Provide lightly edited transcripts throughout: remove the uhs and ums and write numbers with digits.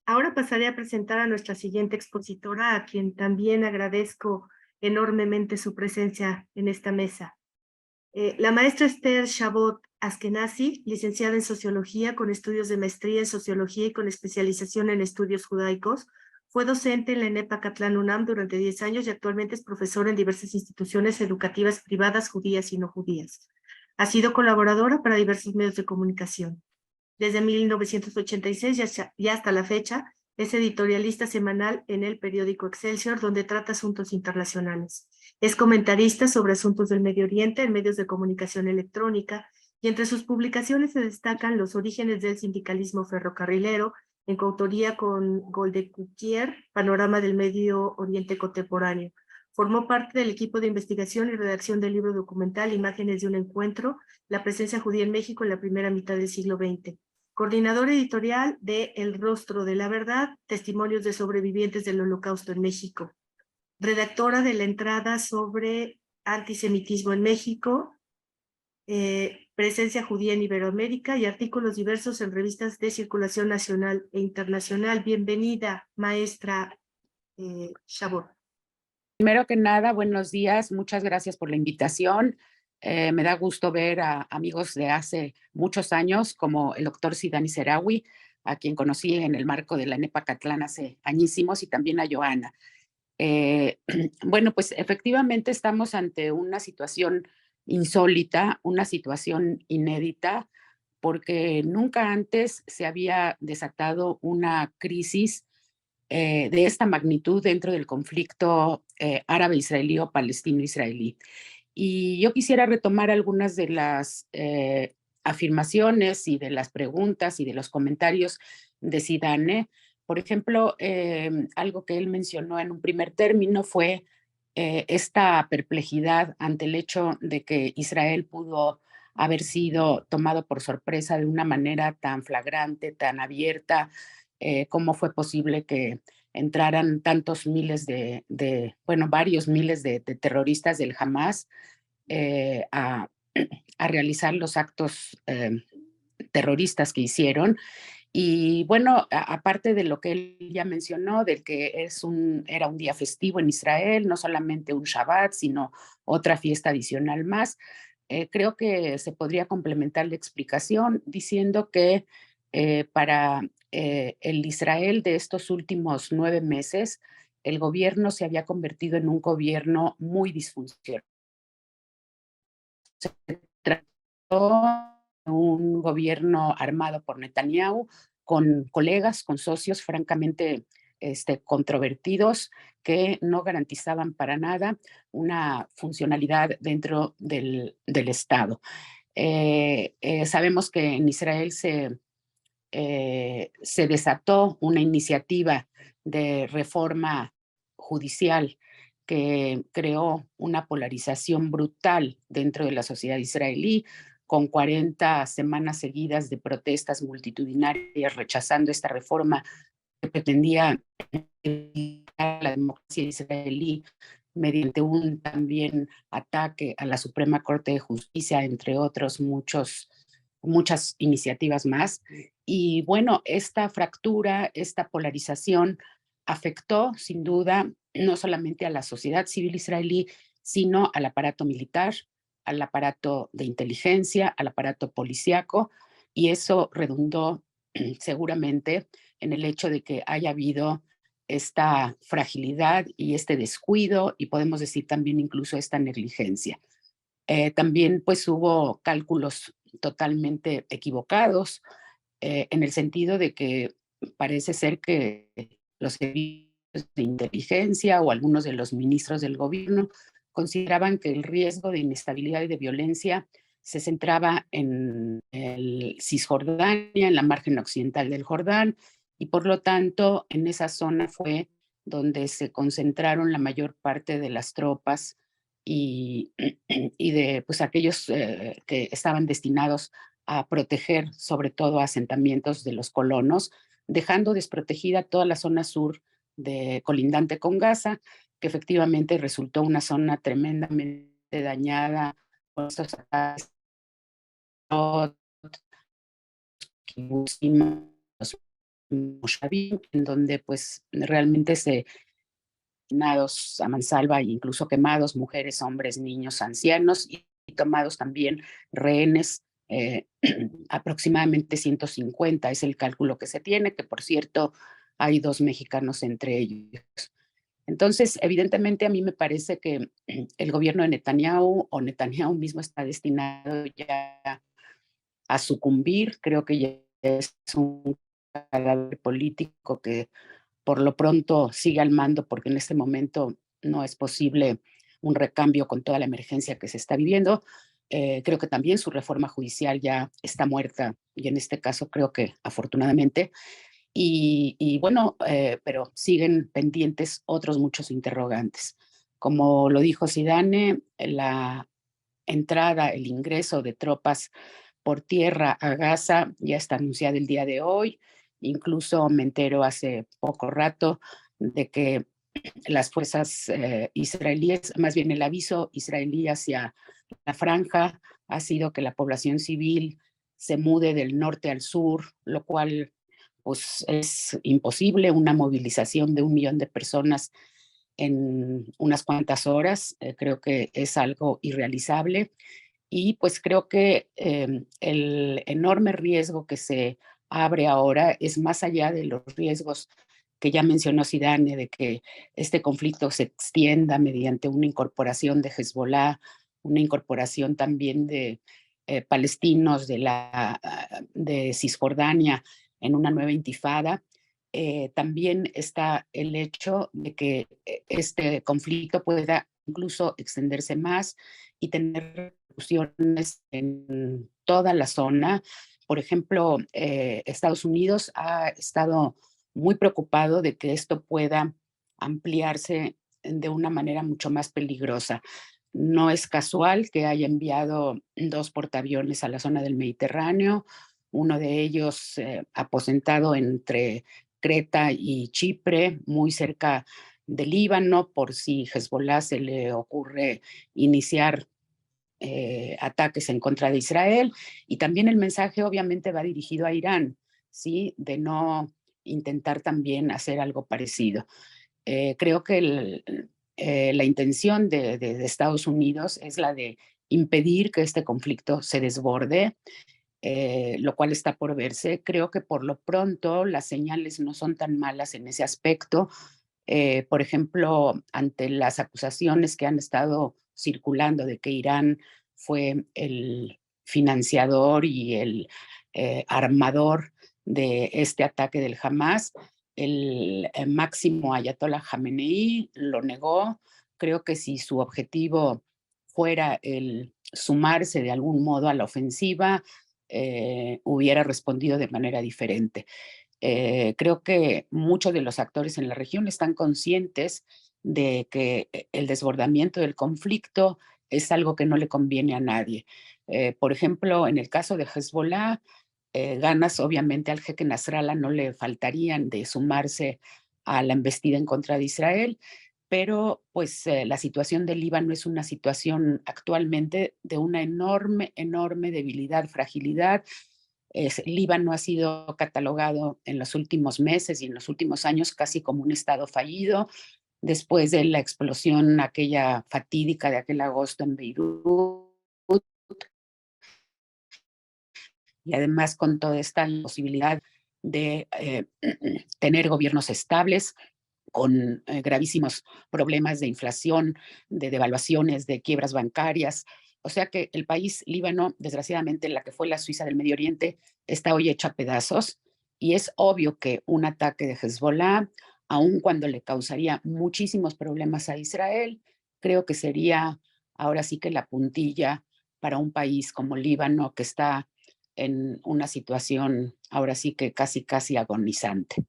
Ahora pasaré a presentar a nuestra siguiente expositora, a quien también agradezco enormemente su presencia en esta mesa. La maestra Esther Chabot Askenazi, licenciada en Sociología con estudios de maestría en Sociología y con especialización en estudios judaicos, fue docente en la ENEP Catlán UNAM durante 10 años y actualmente es profesora en diversas instituciones educativas privadas judías y no judías. Ha sido colaboradora para diversos medios de comunicación. Desde 1986 y hasta la fecha, es editorialista semanal en el periódico Excelsior, donde trata asuntos internacionales. Es comentarista sobre asuntos del Medio Oriente en medios de comunicación electrónica, y entre sus publicaciones se destacan Los orígenes del sindicalismo ferrocarrilero, en coautoría con Goldekukier, Panorama del Medio Oriente Contemporáneo. Formó parte del equipo de investigación y redacción del libro documental Imágenes de un encuentro, la presencia judía en México en la primera mitad del siglo XX. Coordinador editorial de El Rostro de la Verdad, Testimonios de Sobrevivientes del Holocausto en México. Redactora de la entrada sobre antisemitismo en México, presencia judía en Iberoamérica y artículos diversos en revistas de circulación nacional e internacional. Bienvenida, maestra Chabot. Primero que nada, buenos días, muchas gracias por la invitación. Me da gusto ver a amigos de hace muchos años, como el doctor Sidani Serawi, a quien conocí en el marco de la NEPA Catlán hace añísimos, y también a Joana. Bueno, pues efectivamente estamos ante una situación insólita, una situación inédita, porque nunca antes se había desatado una crisis de esta magnitud dentro del conflicto árabe-israelí o palestino-israelí. Y yo quisiera retomar algunas de las afirmaciones y de las preguntas y de los comentarios de Zidane. Por ejemplo, algo que él mencionó en un primer término fue esta perplejidad ante el hecho de que Israel pudo haber sido tomado por sorpresa de una manera tan flagrante, tan abierta. ¿Cómo fue posible que entraran tantos miles bueno, varios miles de terroristas del Hamas eh, a, a realizar los actos terroristas que hicieron? Y bueno, aparte de lo que él ya mencionó, del que era un día festivo en Israel, no solamente un Shabbat, sino otra fiesta adicional más, creo que se podría complementar la explicación diciendo que para el Israel de estos últimos 9 meses, el gobierno se había convertido en un gobierno muy disfuncional. Se trató de un gobierno armado por Netanyahu, con colegas, con socios francamente controvertidos, que no garantizaban para nada una funcionalidad dentro del Estado. Sabemos que en Israel se desató una iniciativa de reforma judicial que creó una polarización brutal dentro de la sociedad israelí, con 40 semanas seguidas de protestas multitudinarias rechazando esta reforma que pretendía la democracia israelí mediante un también ataque a la Suprema Corte de Justicia, entre otros muchas iniciativas más. Y bueno, esta fractura, esta polarización afectó sin duda no solamente a la sociedad civil israelí, sino al aparato militar, al aparato de inteligencia, al aparato policíaco, y eso redundó seguramente en el hecho de que haya habido esta fragilidad y este descuido, y podemos decir también incluso esta negligencia. También pues hubo cálculos totalmente equivocados, en el sentido de que parece ser que los servicios de inteligencia o algunos de los ministros del gobierno consideraban que el riesgo de inestabilidad y de violencia se centraba en el Cisjordania, en la margen occidental del Jordán, y por lo tanto en esa zona fue donde se concentraron la mayor parte de las tropas y, y de pues, aquellos que estaban destinados a proteger sobre todo asentamientos de los colonos, dejando desprotegida toda la zona sur colindante con Gaza, que efectivamente resultó una zona tremendamente dañada por estos ataques, Moshavim, en donde pues realmente se a mansalva, incluso quemados, mujeres, hombres, niños, ancianos, y tomados también rehenes, aproximadamente 150 es el cálculo que se tiene, que por cierto hay 2 mexicanos entre ellos. Entonces, evidentemente a mí me parece que el gobierno de Netanyahu o Netanyahu mismo está destinado ya a sucumbir. Creo que ya es un cadáver político que por lo pronto sigue al mando, porque en este momento no es posible un recambio con toda la emergencia que se está viviendo. Creo que también su reforma judicial ya está muerta, y en este caso creo que afortunadamente. Y bueno, pero siguen pendientes otros muchos interrogantes. Como lo dijo Zidane, la entrada, el ingreso de tropas por tierra a Gaza ya está anunciada el día de hoy. Incluso me entero hace poco rato de que las fuerzas israelíes, más bien el aviso israelí hacia la franja ha sido que la población civil se mude del norte al sur, lo cual pues es imposible, una movilización de 1 millón de personas en unas cuantas horas, creo que es algo irrealizable. Y pues creo que el enorme riesgo que se abre ahora es más allá de los riesgos que ya mencionó Zidane, de que este conflicto se extienda mediante una incorporación de Hezbollah, una incorporación también de palestinos de Cisjordania en una nueva intifada. También está el hecho de que este conflicto pueda incluso extenderse más y tener repercusiones en toda la zona. Por ejemplo, Estados Unidos ha estado muy preocupado de que esto pueda ampliarse de una manera mucho más peligrosa. No es casual que haya enviado 2 portaaviones a la zona del Mediterráneo, uno de ellos aposentado entre Creta y Chipre, muy cerca del Líbano, por si Hezbollah se le ocurre iniciar ataques en contra de Israel. Y también el mensaje obviamente va dirigido a Irán, ¿sí? De no intentar también hacer algo parecido. Creo que la intención de Estados Unidos es la de impedir que este conflicto se desborde, lo cual está por verse. Creo que por lo pronto las señales no son tan malas en ese aspecto. Por ejemplo, ante las acusaciones que han estado circulando de que Irán fue el financiador y el armador de este ataque del Hamas, el máximo ayatollah Jamenei lo negó. Creo que si su objetivo fuera el sumarse de algún modo a la ofensiva, hubiera respondido de manera diferente. Creo que muchos de los actores en la región están conscientes de que el desbordamiento del conflicto es algo que no le conviene a nadie. Por ejemplo, en el caso de Hezbollah, ganas obviamente al jeque Nasrallah no le faltarían de sumarse a la embestida en contra de Israel, pero pues la situación del Líbano es una situación actualmente de una enorme, enorme debilidad, fragilidad. Líbano ha sido catalogado en los últimos meses y en los últimos años casi como un estado fallido, después de la explosión aquella fatídica de aquel agosto en Beirut, y además con toda esta imposibilidad de tener gobiernos estables, con gravísimos problemas de inflación, de devaluaciones, de quiebras bancarias. O sea que el país Líbano, desgraciadamente, la que fue la Suiza del Medio Oriente, está hoy hecha a pedazos, y es obvio que un ataque de Hezbollah, aun cuando le causaría muchísimos problemas a Israel, creo que sería ahora sí que la puntilla para un país como Líbano, que está en una situación ahora sí que casi, casi agonizante.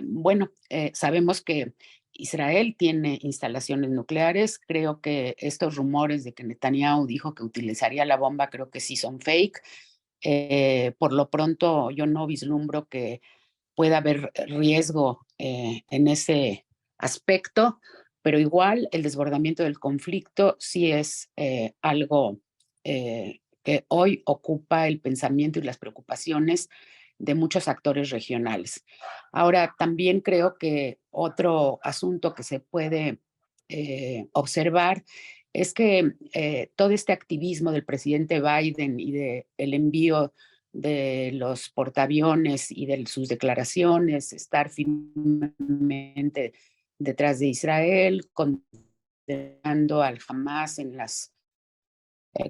Bueno, sabemos que Israel tiene instalaciones nucleares. Creo que estos rumores de que Netanyahu dijo que utilizaría la bomba, creo que sí son fake. Por lo pronto, yo no vislumbro que pueda haber riesgo en ese aspecto, pero igual el desbordamiento del conflicto sí es algo que hoy ocupa el pensamiento y las preocupaciones de muchos actores regionales. Ahora, también creo que otro asunto que se puede observar es que todo este activismo del presidente Biden y del envío de los portaaviones y de sus declaraciones, estar firmemente detrás de Israel, condenando al Hamas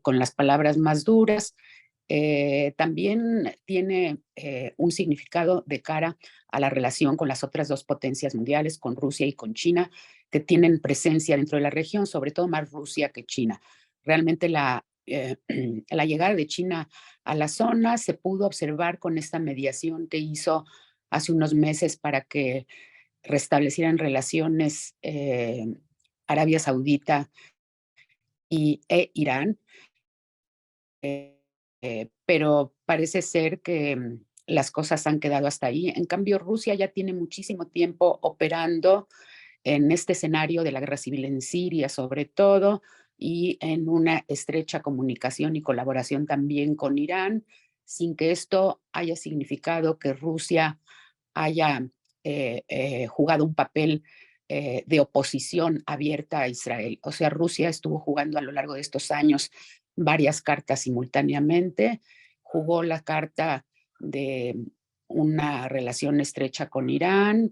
con las palabras más duras, también tiene un significado de cara a la relación con las otras dos potencias mundiales, con Rusia y con China, que tienen presencia dentro de la región, sobre todo más Rusia que China. Realmente la llegada de China a la zona se pudo observar con esta mediación que hizo hace unos meses para que restablecieran relaciones Arabia Saudita e Irán, pero parece ser que las cosas han quedado hasta ahí. En cambio, Rusia ya tiene muchísimo tiempo operando en este escenario de la guerra civil en Siria, sobre todo, y en una estrecha comunicación y colaboración también con Irán, sin que esto haya significado que Rusia haya jugado un papel de oposición abierta a Israel. O sea, Rusia estuvo jugando a lo largo de estos años varias cartas simultáneamente. Jugó la carta de una relación estrecha con Irán,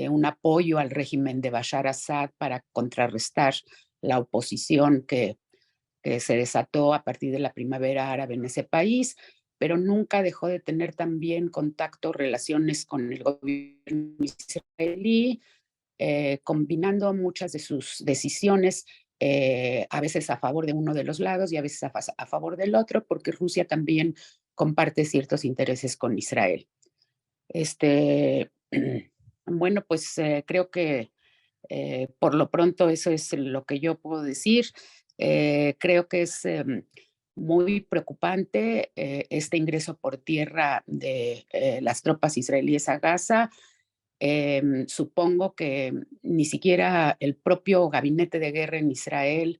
un apoyo al régimen de Bashar Assad para contrarrestar la oposición que se desató a partir de la primavera árabe en ese país, pero nunca dejó de tener también contacto, relaciones con el gobierno israelí, combinando muchas de sus decisiones, a veces a favor de uno de los lados y a veces a favor del otro, porque Rusia también comparte ciertos intereses con Israel. Este, bueno, pues creo que por lo pronto eso es lo que yo puedo decir. Creo que es muy preocupante este ingreso por tierra de las tropas israelíes a Gaza. Supongo que ni siquiera el propio gabinete de guerra en Israel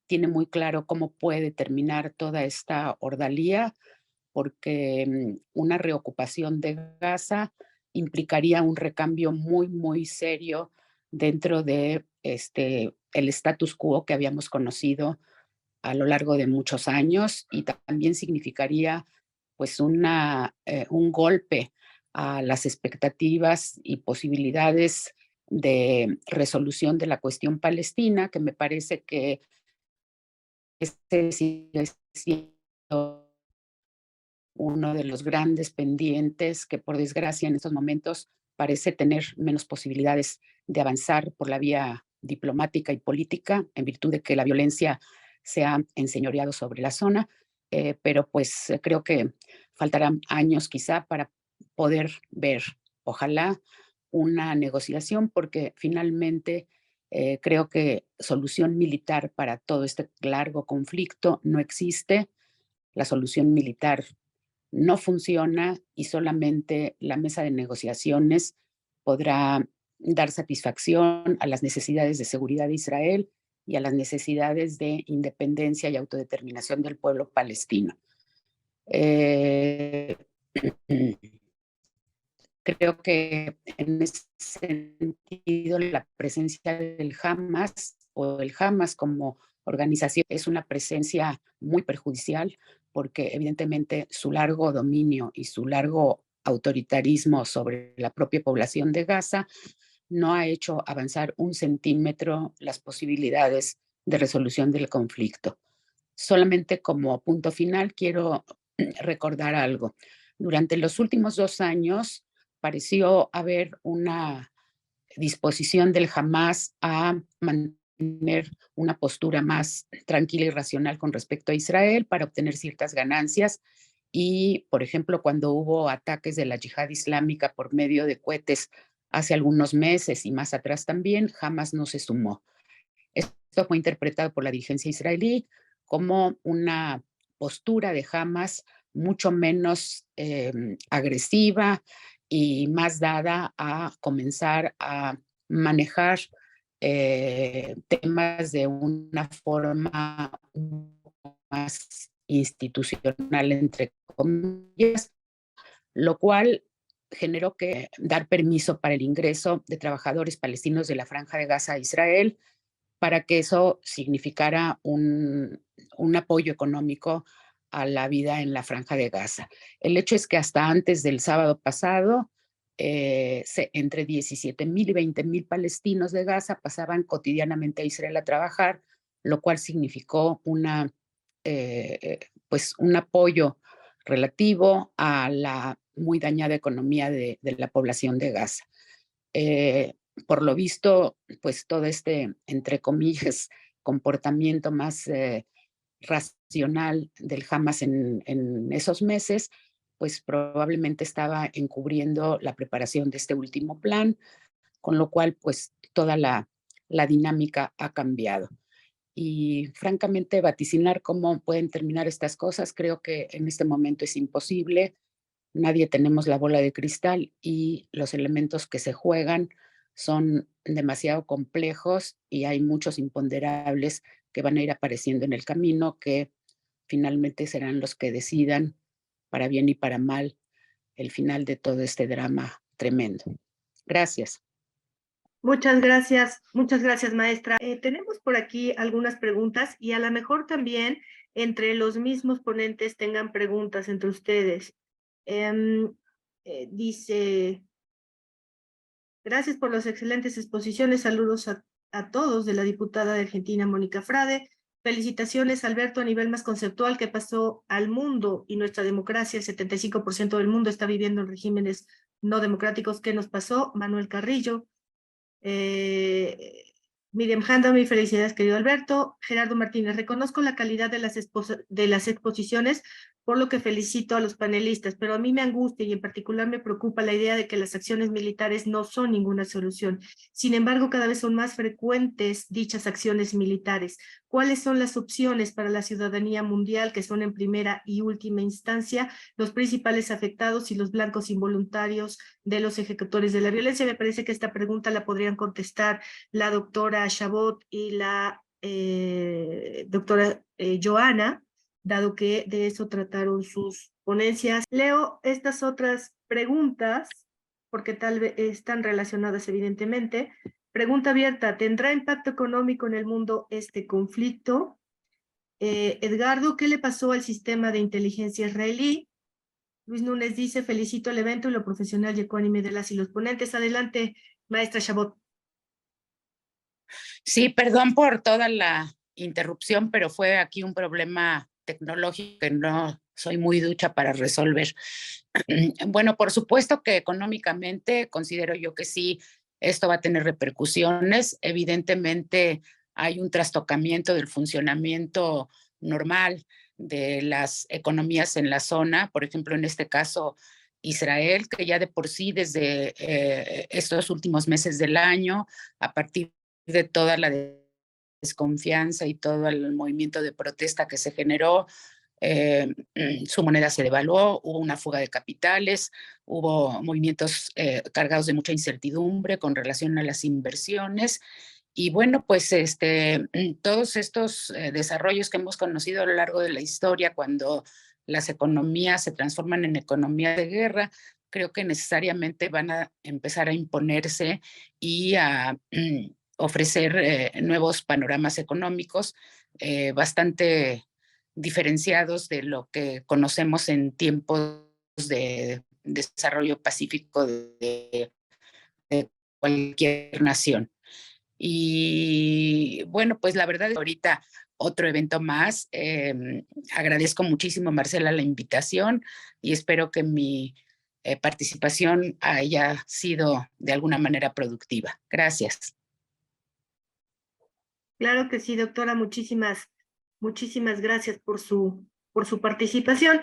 tiene muy claro cómo puede terminar toda esta ordalía, porque una reocupación de Gaza implicaría un recambio muy, muy serio dentro de el status quo que habíamos conocido a lo largo de muchos años, y también significaría pues un golpe a las expectativas y posibilidades de resolución de la cuestión palestina, que me parece que este sigue siendo uno de los grandes pendientes que, por desgracia, en estos momentos parece tener menos posibilidades de avanzar por la vía diplomática y política, en virtud de que la violencia se ha enseñoreado sobre la zona, pero pues creo que faltarán años quizá para poder ver, ojalá, una negociación, porque finalmente creo que solución militar para todo este largo conflicto no existe. La solución militar no funciona y solamente la mesa de negociaciones podrá dar satisfacción a las necesidades de seguridad de Israel y a las necesidades de independencia y autodeterminación del pueblo palestino. Eh, Creo que en ese sentido la presencia del Hamas o el Hamas como organización es una presencia muy perjudicial, porque evidentemente su largo dominio y su largo autoritarismo sobre la propia población de Gaza no ha hecho avanzar un centímetro las posibilidades de resolución del conflicto. Solamente como punto final quiero recordar algo. Durante los últimos 2 años pareció haber una disposición del Hamas a mantener una postura más tranquila y racional con respecto a Israel para obtener ciertas ganancias. Y, por ejemplo, cuando hubo ataques de la yihad islámica por medio de cohetes hace algunos meses y más atrás también, Hamas no se sumó. Esto fue interpretado por la dirigencia israelí como una postura de Hamas mucho menos agresiva y más dada a comenzar a manejar temas de una forma un poco más institucional, entre comillas, lo cual generó que dar permiso para el ingreso de trabajadores palestinos de la Franja de Gaza a Israel, para que eso significara un apoyo económico a la vida en la Franja de Gaza. El hecho es que hasta antes del sábado pasado, entre 17,000 y 20,000 palestinos de Gaza pasaban cotidianamente a Israel a trabajar, lo cual significó pues un apoyo relativo a la muy dañada economía de la población de Gaza. Eh, por lo visto, pues todo este, entre comillas, comportamiento más racional del Hamas en esos meses, pues probablemente estaba encubriendo la preparación de este último plan, con lo cual pues toda la dinámica ha cambiado. Y francamente, vaticinar cómo pueden terminar estas cosas, creo que en este momento es imposible. Nadie tenemos la bola de cristal y los elementos que se juegan son demasiado complejos y hay muchos imponderables que van a ir apareciendo en el camino que finalmente serán los que decidan, para bien y para mal, el final de todo este drama tremendo. Gracias. Muchas gracias, maestra. Tenemos por aquí algunas preguntas y a lo mejor también entre los mismos ponentes tengan preguntas entre ustedes. Dice, gracias por las excelentes exposiciones. Saludos a todos de la diputada de Argentina, Mónica Frade. Felicitaciones, Alberto, a nivel más conceptual que pasó al mundo y nuestra democracia, el 75% del mundo está viviendo en regímenes no democráticos. ¿Qué nos pasó? Manuel Carrillo. Miriam Handami, felicidades, querido Alberto. Gerardo Martínez, reconozco la calidad de las exposiciones, por lo que felicito a los panelistas, pero a mí me angustia y en particular me preocupa la idea de que las acciones militares no son ninguna solución. Sin embargo, cada vez son más frecuentes dichas acciones militares. ¿Cuáles son las opciones para la ciudadanía mundial, que son en primera y última instancia los principales afectados y los blancos involuntarios de los ejecutores de la violencia? Me parece que esta pregunta la podrían contestar la doctora Chabot y la doctora Joana, dado que de eso trataron sus ponencias. Leo estas otras preguntas, porque tal vez están relacionadas evidentemente. Pregunta abierta, ¿tendrá impacto económico en el mundo este conflicto? Edgardo, ¿qué le pasó al sistema de inteligencia israelí? Luis Núñez dice, felicito el evento y lo profesional y ecuánime de las y los ponentes. Adelante, maestra Chabot. Sí, perdón por toda la interrupción, pero fue aquí un problema tecnológico que no soy muy ducha para resolver. Bueno, por supuesto que económicamente considero yo que sí, esto va a tener repercusiones. Evidentemente hay un trastocamiento del funcionamiento normal de las economías en la zona, por ejemplo, en este caso Israel, que ya de por sí desde estos últimos meses del año, a partir de toda la desconfianza y todo el movimiento de protesta que se generó, su moneda se devaluó, hubo una fuga de capitales, hubo movimientos cargados de mucha incertidumbre con relación a las inversiones. Y bueno, pues todos estos desarrollos que hemos conocido a lo largo de la historia, cuando las economías se transforman en economías de guerra, creo que necesariamente van a empezar a imponerse y a ofrecer nuevos panoramas económicos bastante diferenciados de lo que conocemos en tiempos de desarrollo pacífico de cualquier nación. Y bueno, pues la verdad es que ahorita otro evento más. Agradezco muchísimo, Marcela, la invitación y espero que mi participación haya sido de alguna manera productiva. Gracias. Claro que sí, doctora, muchísimas gracias por su participación.